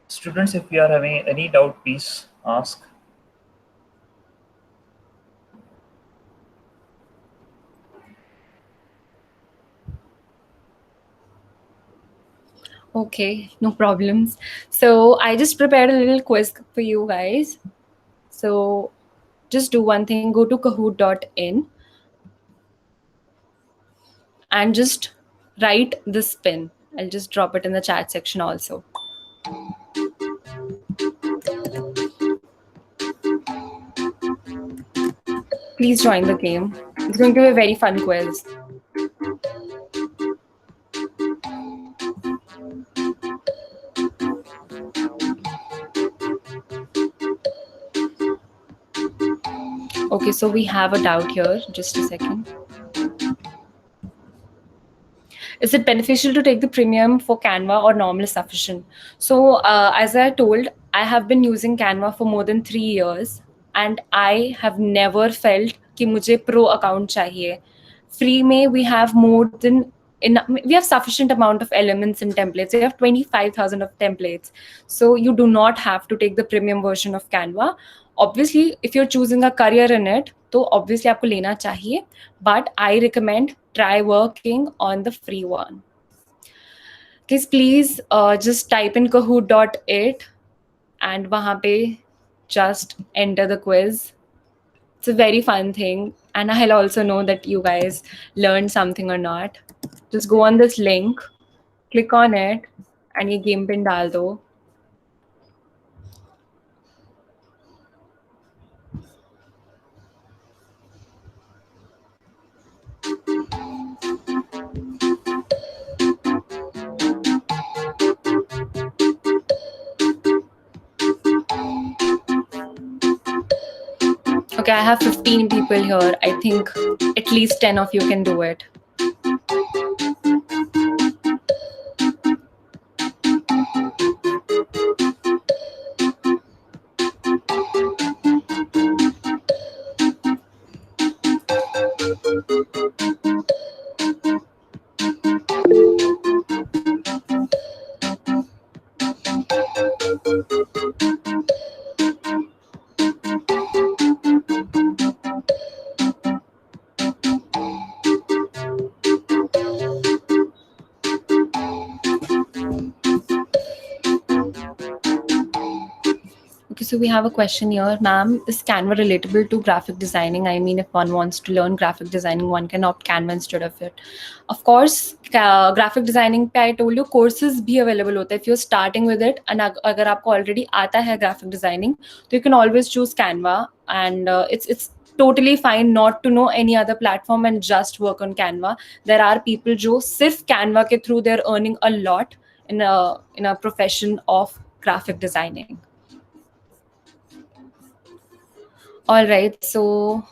Students, if you are having any doubt, please ask. Okay, no problems. So I just prepared a little quiz for you guys. So just do one thing, go to kahoot.in and just write the spin. I'll just drop it in the chat section also. Please join the game. It's going to be a very fun quiz. Okay, so we have a doubt here. Just a second. Is it beneficial to take the premium for Canva or normal is sufficient? So as I told, I have been using Canva for more than 3 years and I have never felt कि मुझे pro account चाहिए. Free में we have more than we have sufficient amount of elements and templates. We have 25,000 of templates. So you do not have to take the premium version of Canva. Obviously, if you're choosing a career in it, तो obviously आपको लेना चाहिए. But I recommend try working on the free one. Please just type in kahoot.it and वहाँ पे just enter the quiz. It's a very fun thing. And I'll also know that you guys learned something or not. Just go on this link, click on it, and ये game pin डाल दो. Okay, I have 15 people here. I think at least 10 of you can do it. So we have a question here, ma'am. Is Canva relatable to graphic designing? I mean, if one wants to learn graphic designing, one can opt Canva instead of it. Of course, graphic designing पे I told you courses भी available होते हैं. If you're starting with it, and अगर आपको already आता है graphic designing, तो you can always choose Canva, and it's totally fine not to know any other platform and just work on Canva. There are people जो सिर्फ Canva के through they're earning a lot in a profession of graphic designing. All right, so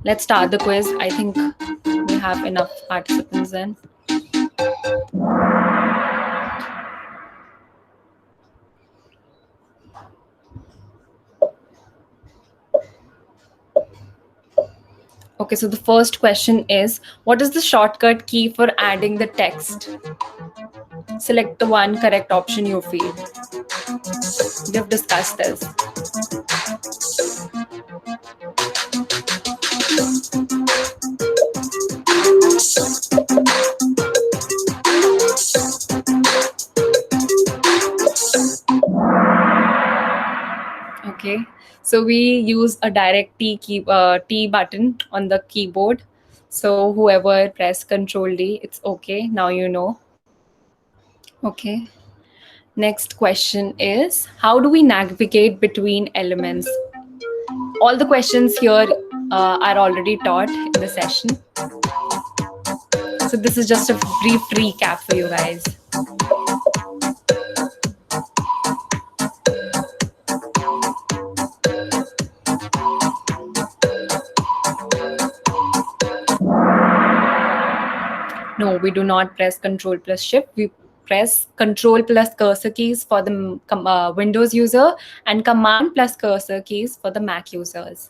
let's start the quiz. I think we have enough participants then. Okay, so the first question is, what is the shortcut key for adding the text? Select the one correct option you feel. We have discussed this. Okay, so we use a direct T button on the keyboard. So whoever press Control D, it's okay. Now you know. Okay. Next question is, how do we navigate between elements? All the questions here are already taught in the session. So this is just a brief recap for you guys. No, we do not press Control plus Shift. We press Control plus cursor keys for the Windows user and Command plus cursor keys for the Mac users.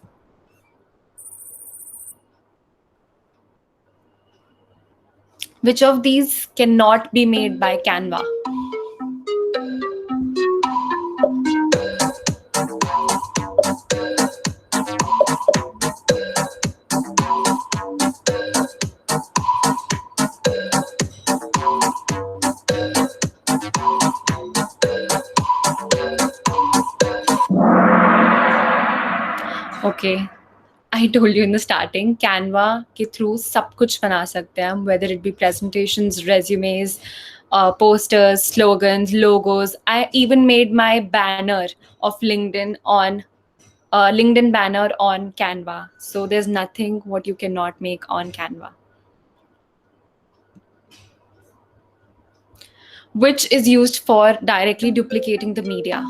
Which of these cannot be made by Canva? Okay, I told you in the starting, Canva के through सब कुछ बना सकते हैं हम, whether it be presentations, resumes, posters, slogans, logos. I even made my banner of LinkedIn on LinkedIn banner on Canva. So there's nothing what you cannot make on Canva. Which is used for directly duplicating the media?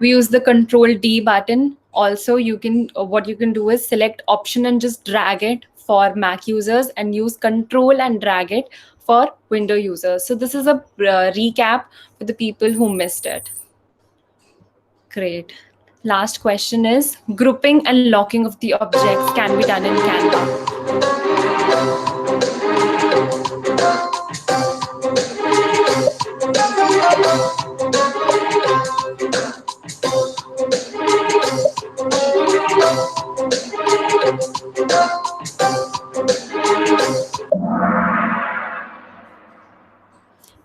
We use the Control D button. Also, you can what you can do is select option and just drag it for Mac users and use Control and drag it for Windows users. So this is a recap for the people who missed it. Great. Last question is, grouping and locking of the objects can be done in Canva.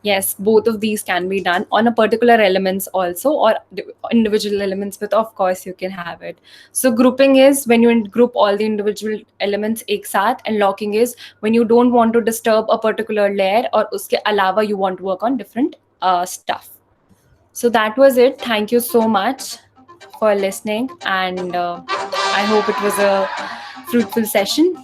Yes, both of these can be done on a particular elements also, or individual elements, but of course you can have it. So grouping is when you group all the individual elements एक साथ, and locking is when you don't want to disturb a particular layer or उसके अलावा you want to work on different stuff. So that was it. Thank you so much for listening, and I hope it was a fruitful session.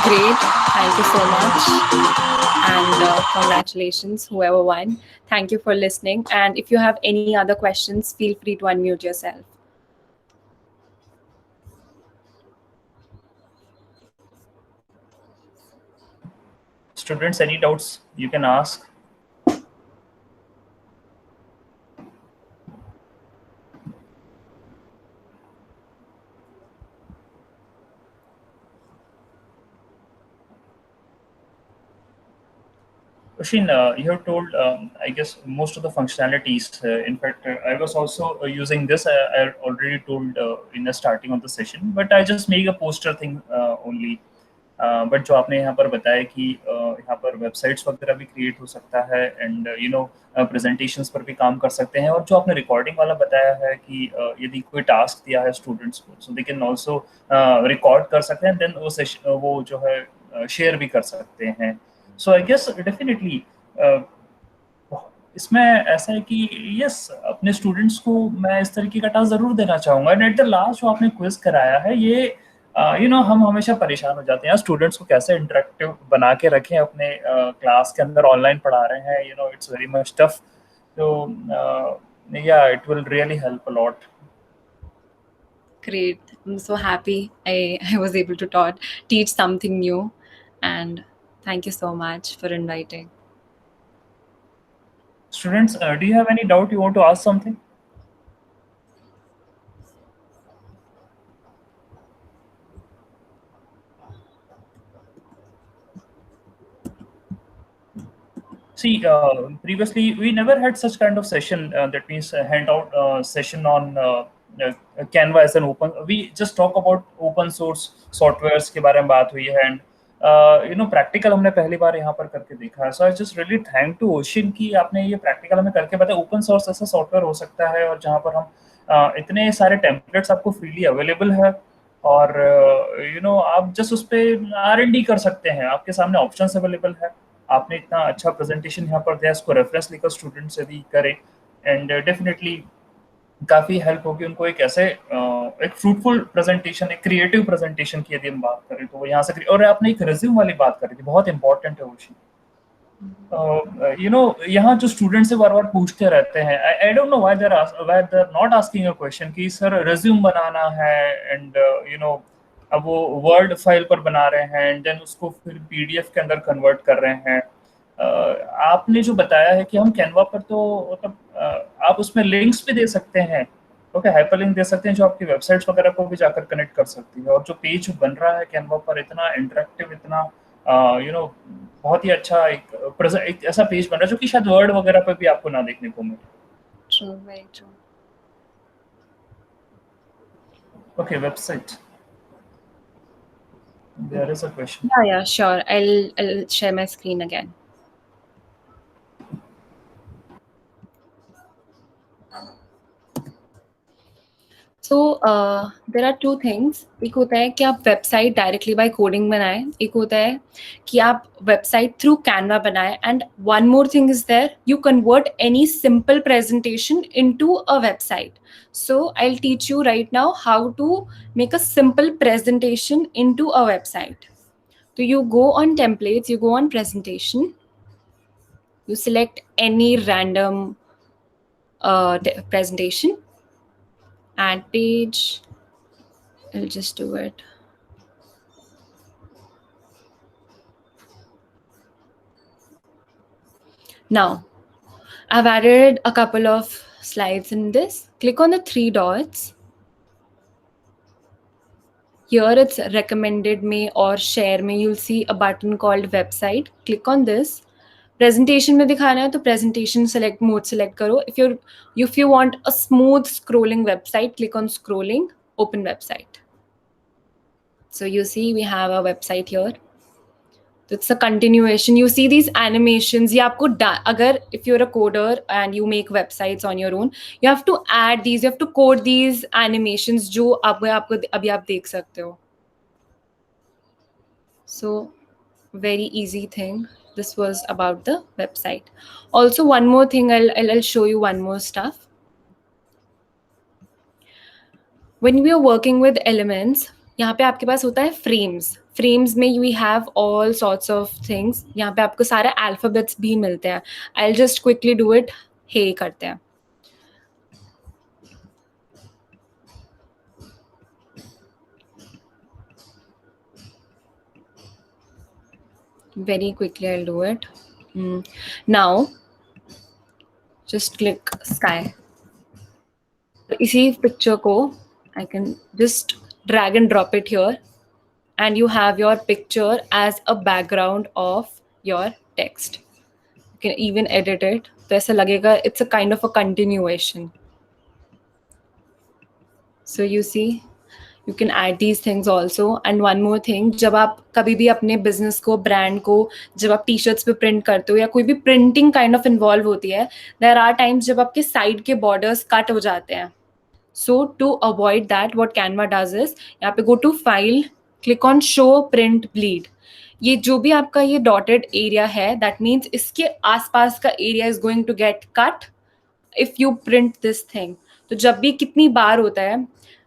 Great. Thank you so much. And congratulations, whoever won. Thank you for listening. And if you have any other questions, feel free to unmute yourself. Students, any doubts you can ask? Oshin, you have told, I guess, most of the functionalities. In fact, I was also using this. I already told in the starting of the session, but I just make a poster thing only. But जो आपने यहाँ पर बताया कि यहाँ पर websites वगैरह भी क्रिएट हो सकता है एंड प्रेजेंटेशंस पर भी काम कर सकते हैं, और जो आपने रिकॉर्डिंग वाला बताया है कि यदि कोई टास्क दिया है स्टूडेंट्स को, सो दे कैन ऑल्सो रिकॉर्ड कर सकते हैं, देन वो जो है शेयर भी कर सकते हैं. सो आई गेस डेफिनेटली इसमें ऐसा है कि यस, अपने स्टूडेंट्स को मैं इस तरीके का टास्क जरूर देना चाहूंगा. एंड एट द लास्ट जो आपने क्विज कराया है, ये हम हमेशा परेशान हो जाते हैं स्टूडेंट्स को कैसे इंटरेक्टिव बना के रखें अपने क्लास के अंदर. ऑनलाइन पढ़ा रहे हैं, इट्स वेरी मच टफ. तो या it will really help a lot. Great. I'm so happy I was able to teach something new, and thank you so much for inviting. Students, do you have any doubt? You want to ask something? See, previously we never had such kind of session. That means handout session on Canva as an open. We just talk about open source softwares के बारे में बात हुई है, and practical हमने पहली बार यहाँ पर करके देखा है. So I just really thank to Oshin कि आपने ये practical हमें करके बताया. ओपन सोर्स ऐसा सॉफ्टवेयर हो सकता है और जहाँ पर हम इतने सारे टेम्पलेट्स आपको फ्रीली अवेलेबल है, और आप जस्ट उस पर R&D कर सकते हैं. आपके सामने ऑप्शंस अवेलेबल है. आपने इतना अच्छा प्रेजेंटेशन यहाँ पर दिया, इसको रेफरेंस लेकर स्टूडेंट्स यदि करें, एंड डेफिनेटली काफ़ी हेल्प होगी उनको एक ऐसे एक फ्रूटफुल प्रेजेंटेशन, एक क्रिएटिव प्रेजेंटेशन की यदि हम बात करें तो वो यहाँ से. और आपने एक रिज्यूम वाली बात करी थी, बहुत इंपॉर्टेंट है वो चीज. यहाँ जो स्टूडेंट्स से बार बार पूछते रहते हैं, I don't know why they are not asking a question कि सर रिज्यूम बनाना है, एंड अब वो वर्ड फाइल पर बना रहे हैं एंड देन उसको फिर पीडीएफ के अंदर कन्वर्ट कर रहे हैं. आपने जो बताया है कि हम कैनवा पर तो मतलब आप उसमें लिंक्स भी दे सकते हैं, ओके, हाइपर लिंक दे सकते हैं जो आपकी वेबसाइट्स वगैरह को भी जाकर कनेक्ट कर सकती है. और जो पेज बन रहा है कैनवा पर, इतना इंटरेक्टिव, इतना बहुत ही अच्छा एक ऐसा पेज बन रहा है जो कि शायद वर्ड वगैरह पर भी आपको ना देखने को मिले. True, very true. Okay, website. There is a question. Yeah, sure. I'll share my screen again. So there are two things. एक होता है कि आप वेबसाइट डायरेक्टली बाय कोडिंग बनाएं, एक होता है कि आप वेबसाइट थ्रू कैनवा बनाएं, and one more thing is there, you convert any simple presentation into a website. So I'll teach you right now how to make a simple presentation into a website. So you go on templates, you go on presentation, you select any random presentation, add page. I'll just do it. Now, I've added a couple of slides in this. Click on the three dots. Here it's recommended me or share me. You'll see a button called website. Click on this. Presentation में दिखाना है तो presentation select mode select करो. If you want a smooth scrolling website, click on scrolling, open website. So you see we have a website here. It's a continuation. You see these animations. ये आपको अगर if you're a coder and you make websites on your own, you have to add these. You have to code these animations जो आपको अभी आप देख सकते हो. So very easy thing. This was about the website. Also, one more thing. I'll show you one more stuff. When we are working with elements, यहाँ पे आपके पास होता है frames. Frames में we have all sorts of things. यहाँ पे आपको सारे alphabets भी मिलते हैं. I'll just quickly do it. Hey करते हैं. Very quickly I'll do it. Now, just click sky. इसी picture को I can just drag and drop it here, and you have your picture as a background of your text. can even edit it. तो ऐसा लगेगा it's a kind of a continuation. So you see, you can add these things also. And one more thing, जब आप कभी भी अपने business को, brand को, जब आप t-shirts पे print करते हो या कोई भी printing kind of involve होती है, there are times जब आपके side के borders cut हो जाते हैं. So to avoid that, what Canva does is, यहाँ पे go to file, click on show print bleed. ये जो भी आपका ये dotted area है, that means इसके आसपास का area is going to get cut if you print this thing. तो जब भी कितनी बार होता है,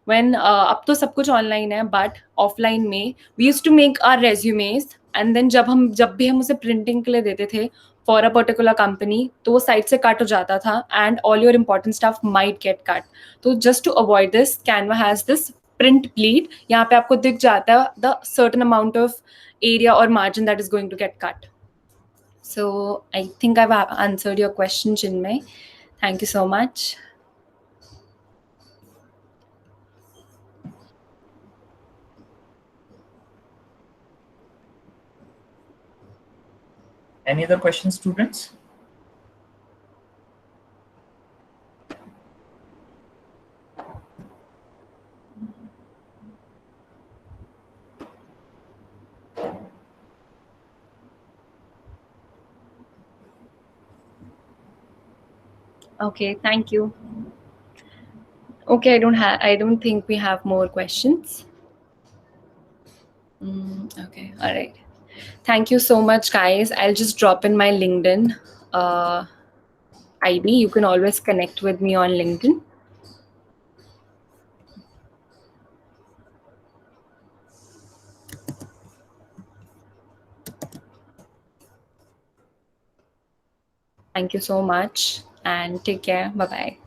when अब तो सब कुछ online है, but offline में we used to make our resumes, and then जब भी हम उसे printing के लिए देते थे for a particular company, तो वो site से cut हो जाता था and all your important stuff might get cut. तो just to avoid this, Canva has this print bleed. यहाँ पे आपको दिख जाता है the certain amount of area or margin that is going to get cut. So I think I've answered your question, Chinmay. Thank you so much. Any other questions, students? Okay, thank you. Okay, I don't think we have more questions. Okay, all right. Thank you so much, guys. I'll just drop in my LinkedIn ID. You can always connect with me on LinkedIn. Thank you so much and take care. Bye-bye.